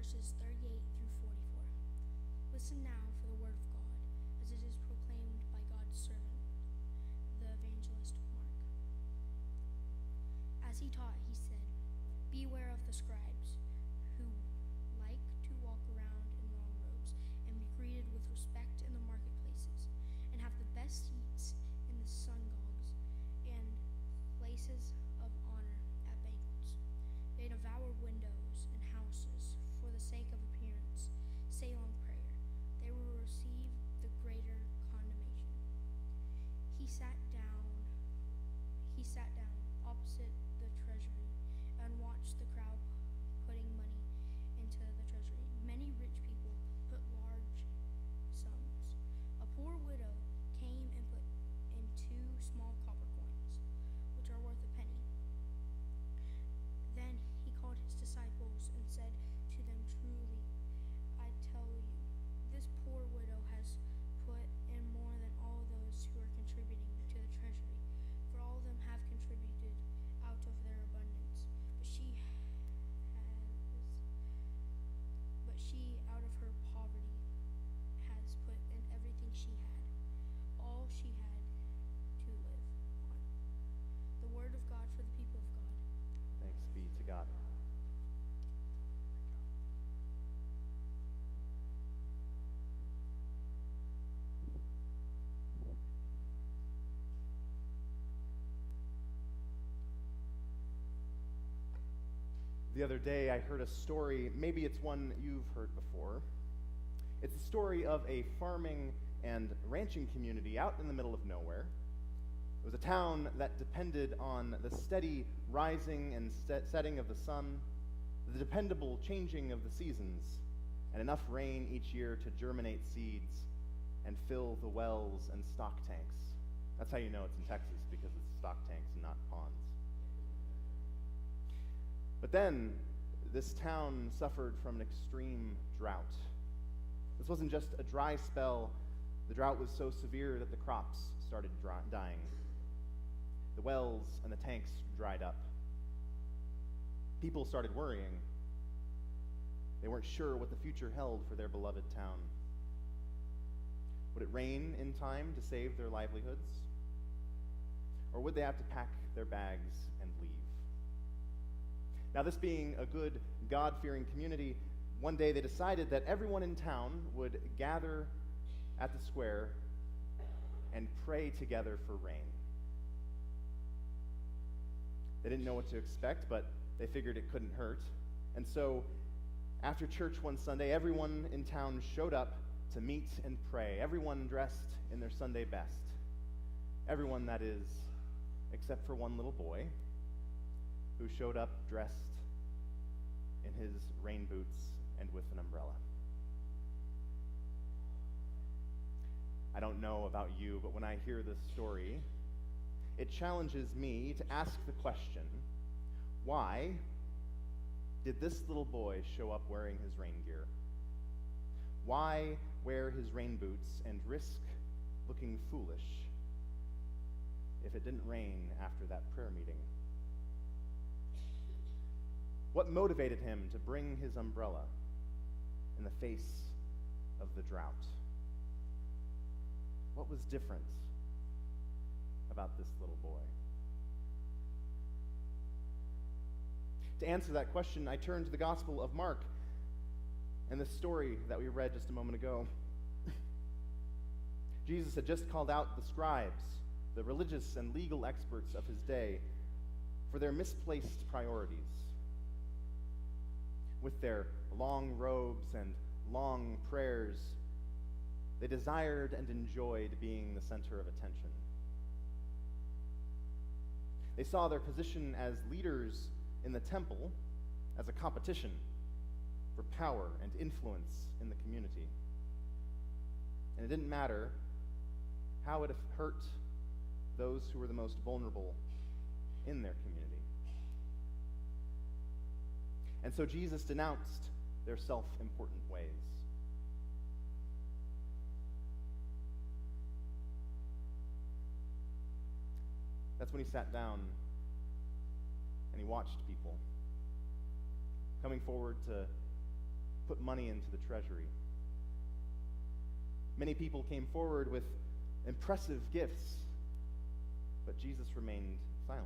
verses 38 through 44. Listen now for the word of God, as it is proclaimed by God's servant, the evangelist Mark. As he taught, he said, "Beware of the scribes, who like to walk around in long robes and be greeted with respect in the marketplaces, and have the best seats in the synagogues and places of honor at banquets. They devour widows and houses for the sake of appearance, say long prayer. They will receive the greater condemnation." He sat down opposite the treasury and watched the crowd putting money into the treasury. Many rich people put large sums. A poor widow came and put in 2 small copper coins, which are worth a penny. Then he called his disciples and said to them, "Truly, I tell you, this poor widow has put in more than all those who are contributing to the treasury, for all of them have contributed out of their abundance, but she out of her poverty has put in everything she had, all she had to live on." The word of God for the people of God. Thanks be to God. The other day I heard a story, maybe it's one you've heard before. It's the story of a farming and ranching community out in the middle of nowhere. It was a town that depended on the steady rising and setting of the sun, the dependable changing of the seasons, and enough rain each year to germinate seeds and fill the wells and stock tanks. That's how you know it's in Texas, because it's stock tanks and not ponds. But then, this town suffered from an extreme drought. This wasn't just a dry spell. The drought was so severe that the crops started dying. The wells and the tanks dried up. People started worrying. They weren't sure what the future held for their beloved town. Would it rain in time to save their livelihoods? Or would they have to pack their bags and leave? Now, this being a good, God-fearing community, one day they decided that everyone in town would gather at the square and pray together for rain. They didn't know what to expect, but they figured it couldn't hurt. And so, after church one Sunday, everyone in town showed up to meet and pray. Everyone dressed in their Sunday best. Everyone, that is, except for one little boy who showed up dressed in his rain boots and with an umbrella. I don't know about you, but when I hear this story, it challenges me to ask the question, why did this little boy show up wearing his rain gear? Why wear his rain boots and risk looking foolish if it didn't rain after that prayer meeting? What motivated him to bring his umbrella in the face of the drought? What was different about this little boy? To answer that question, I turn to the Gospel of Mark and the story that we read just a moment ago. Jesus had just called out the scribes, the religious and legal experts of his day, for their misplaced priorities. With their long robes and long prayers, they desired and enjoyed being the center of attention. They saw their position as leaders in the temple as a competition for power and influence in the community. And it didn't matter how it hurt those who were the most vulnerable in their community. And so Jesus denounced their self-important ways. That's when he sat down and he watched people coming forward to put money into the treasury. Many people came forward with impressive gifts, but Jesus remained silent.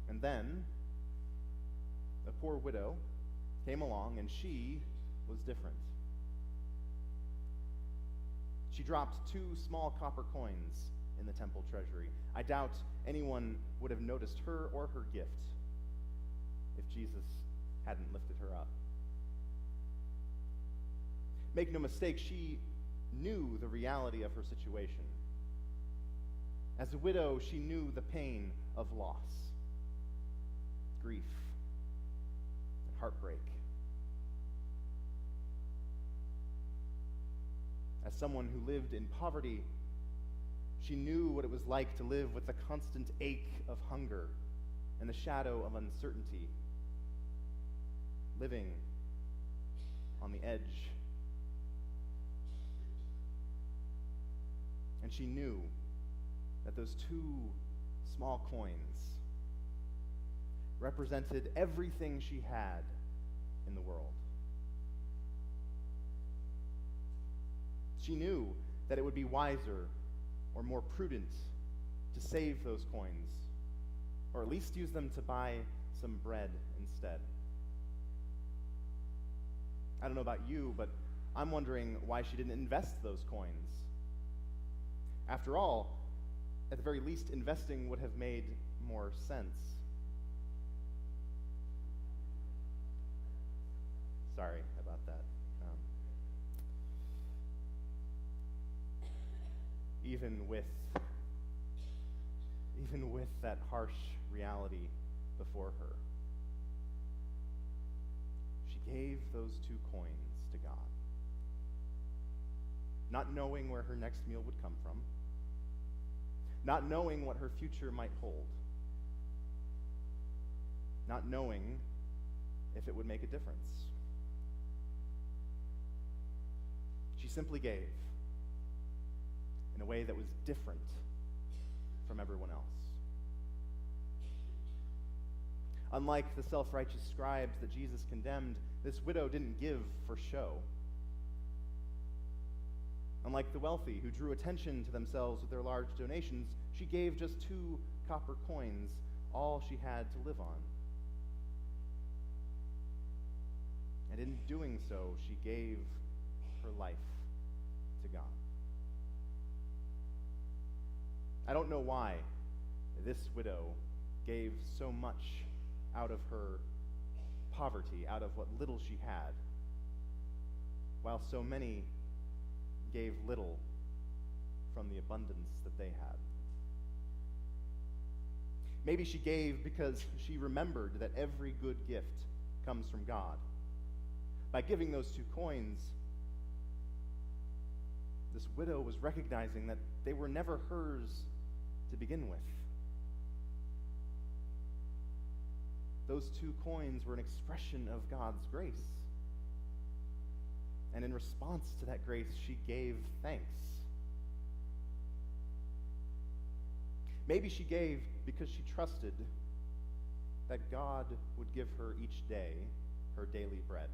And then a poor widow came along, and she was different. She dropped 2 small copper coins in the temple treasury. I doubt anyone would have noticed her or her gift if Jesus hadn't lifted her up. Make no mistake, she knew the reality of her situation. As a widow, she knew the pain of loss, grief, and heartbreak. As someone who lived in poverty, she knew what it was like to live with the constant ache of hunger and the shadow of uncertainty, living on the edge. And she knew that those 2 small coins represented everything she had in the world. She knew that it would be wiser or more prudent to save those coins, or at least use them to buy some bread instead. I don't know about you, but I'm wondering why she didn't invest those coins. After all, at the very least, investing would have made more sense. Sorry about that. Even with that harsh reality before her, she gave those 2 coins to God, not knowing where her next meal would come from, not knowing what her future might hold, not knowing if it would make a difference. She simply gave in a way that was different from everyone else. Unlike the self-righteous scribes that Jesus condemned, this widow didn't give for show. Unlike the wealthy who drew attention to themselves with their large donations, she gave just 2 copper coins, all she had to live on. And in doing so, she gave her life to God. I don't know why this widow gave so much out of her poverty, out of what little she had, while so many gave little from the abundance that they had. Maybe she gave because she remembered that every good gift comes from God. By giving those 2 coins, this widow was recognizing that they were never hers to begin with. Those 2 coins were an expression of God's grace. And in response to that grace, she gave thanks. Maybe she gave because she trusted that God would give her each day her daily bread.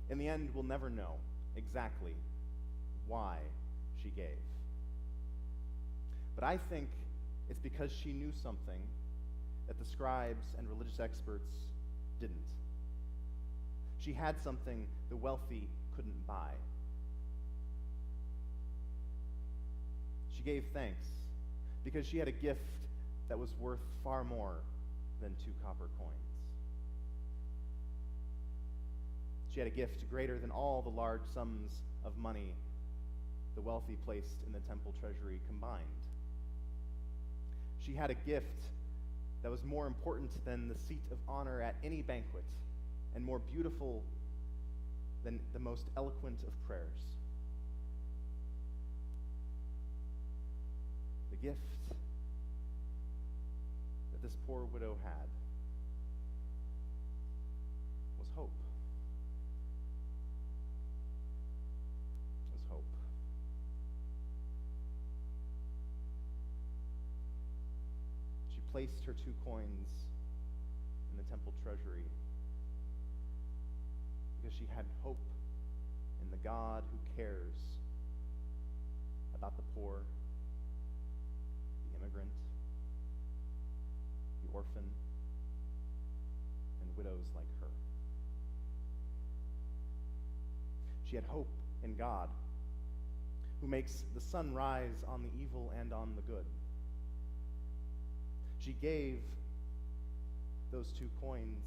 In the end, we'll never know exactly why she gave. But I think it's because she knew something that the scribes and religious experts didn't. She had something the wealthy couldn't buy. She gave thanks because she had a gift that was worth far more than 2 copper coins. She had a gift greater than all the large sums of money the wealthy placed in the temple treasury combined. She had a gift that was more important than the seat of honor at any banquet, and more beautiful than the most eloquent of prayers. The gift that this poor widow had was hope. Was hope. She placed her 2 coins in the temple treasury because she had hope in the God who cares about the poor, the immigrant, the orphan, and widows like her. She had hope in God, who makes the sun rise on the evil and on the good. She gave those 2 coins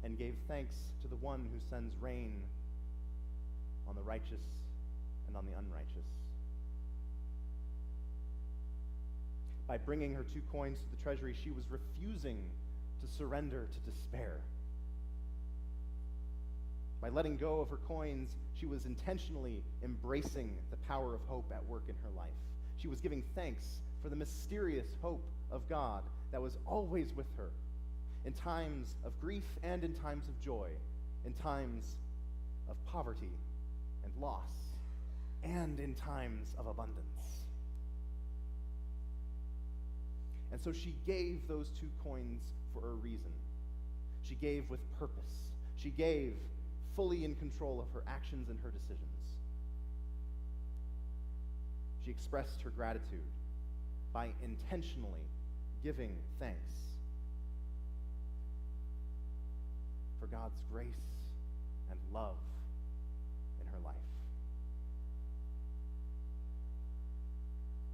and gave thanks to the one who sends rain on the righteous and on the unrighteous. By bringing her 2 coins to the treasury, she was refusing to surrender to despair. By letting go of her coins, she was intentionally embracing the power of hope at work in her life. She was giving thanks for the mysterious hope of God that was always with her, in times of grief and in times of joy, in times of poverty and loss, and in times of abundance. And so she gave those 2 coins for a reason. She gave with purpose. She gave fully in control of her actions and her decisions. She expressed her gratitude by intentionally giving thanks for God's grace and love in her life.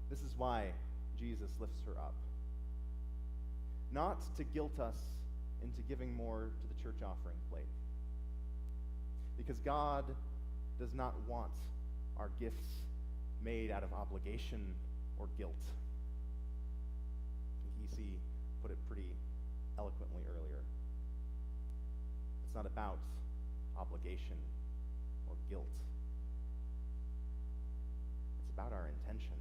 This is why Jesus lifts her up. Not to guilt us into giving more to the church offering plate. Because God does not want our gifts made out of obligation or guilt. E.C. put it pretty eloquently earlier. It's not about obligation or guilt. It's about our intention.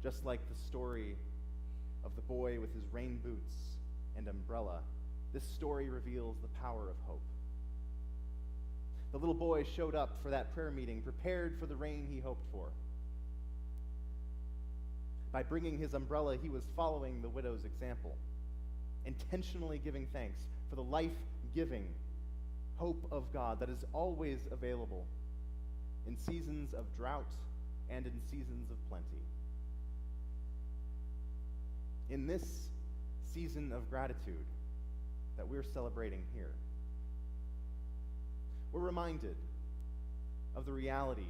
Just like the story of the boy with his rain boots and umbrella, this story reveals the power of hope. The little boy showed up for that prayer meeting, prepared for the rain he hoped for. By bringing his umbrella, he was following the widow's example, intentionally giving thanks for the life-giving hope of God that is always available in seasons of drought and in seasons of plenty. In this season of gratitude that we're celebrating here, we're reminded of the reality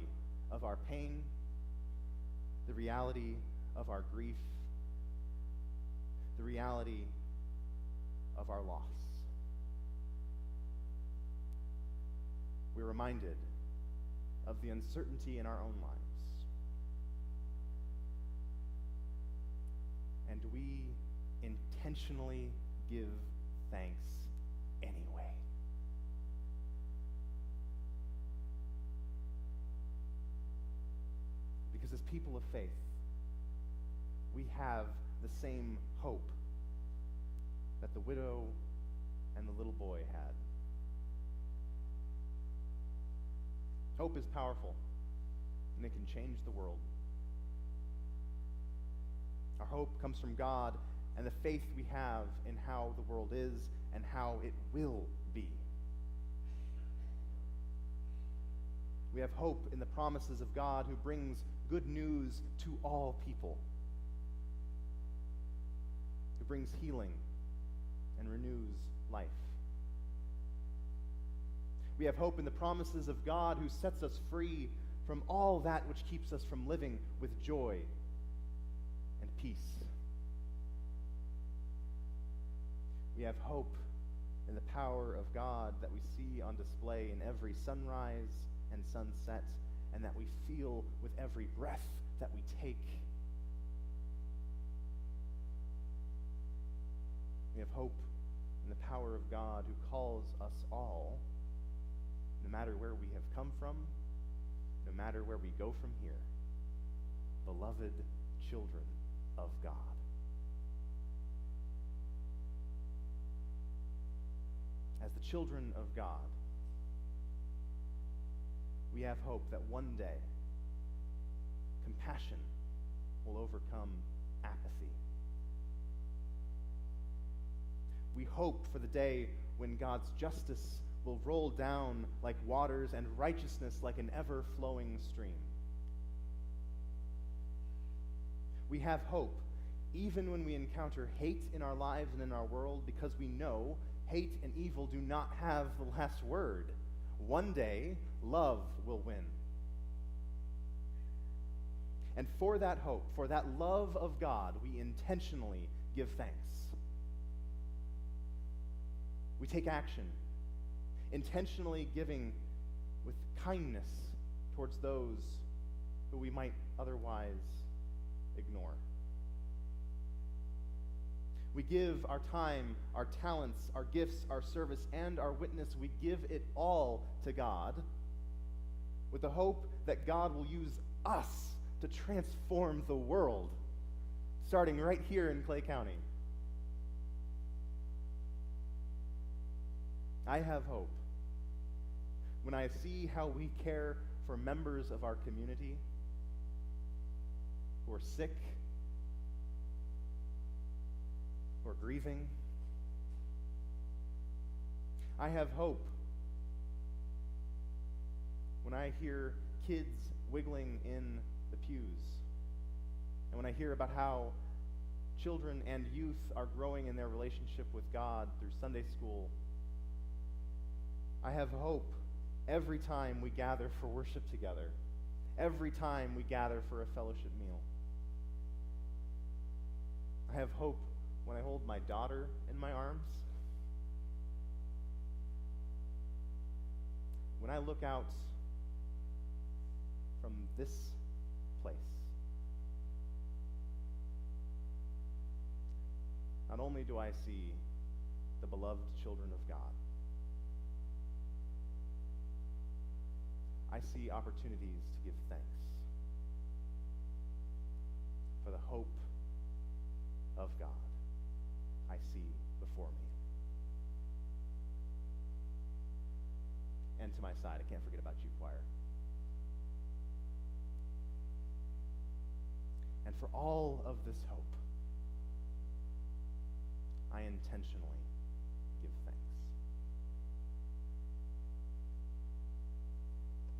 of our pain, the reality of our grief, the reality of our loss. We're reminded of the uncertainty in our own lives. And we intentionally give thanks anyway. Because as people of faith, we have the same hope that the widow and the little boy had. Hope is powerful, and it can change the world. Our hope comes from God and the faith we have in how the world is and how it will be. We have hope in the promises of God who brings good news to all people, who brings healing and renews life. We have hope in the promises of God who sets us free from all that which keeps us from living with joy and peace. We have hope in the power of God that we see on display in every sunrise and sunset, and that we feel with every breath that we take. We have hope in the power of God who calls us all, no matter where we have come from, no matter where we go from here, beloved children of God. As the children of God, we have hope that one day compassion will overcome apathy. We hope for the day when God's justice will roll down like waters and righteousness like an ever-flowing stream. We have hope even when we encounter hate in our lives and in our world, because we know hate and evil do not have the last word. One day, love will win. And for that hope, for that love of God, we intentionally give thanks. We take action, intentionally giving with kindness towards those who we might otherwise ignore. We give our time, our talents, our gifts, our service, and our witness. We give it all to God with the hope that God will use us to transform the world, starting right here in Clay County. I have hope when I see how we care for members of our community who are sick, who are grieving. I have hope when I hear kids wiggling in the pews, and when I hear about how children and youth are growing in their relationship with God through Sunday school. I have hope every time we gather for worship together, every time we gather for a fellowship meal. I have hope when I hold my daughter in my arms, when I look out from this place. Not only do I see the beloved children of God, I see opportunities to give thanks for the hope of God I see before me. And to my side, I can't forget about you, choir. And for all of this hope, I intentionally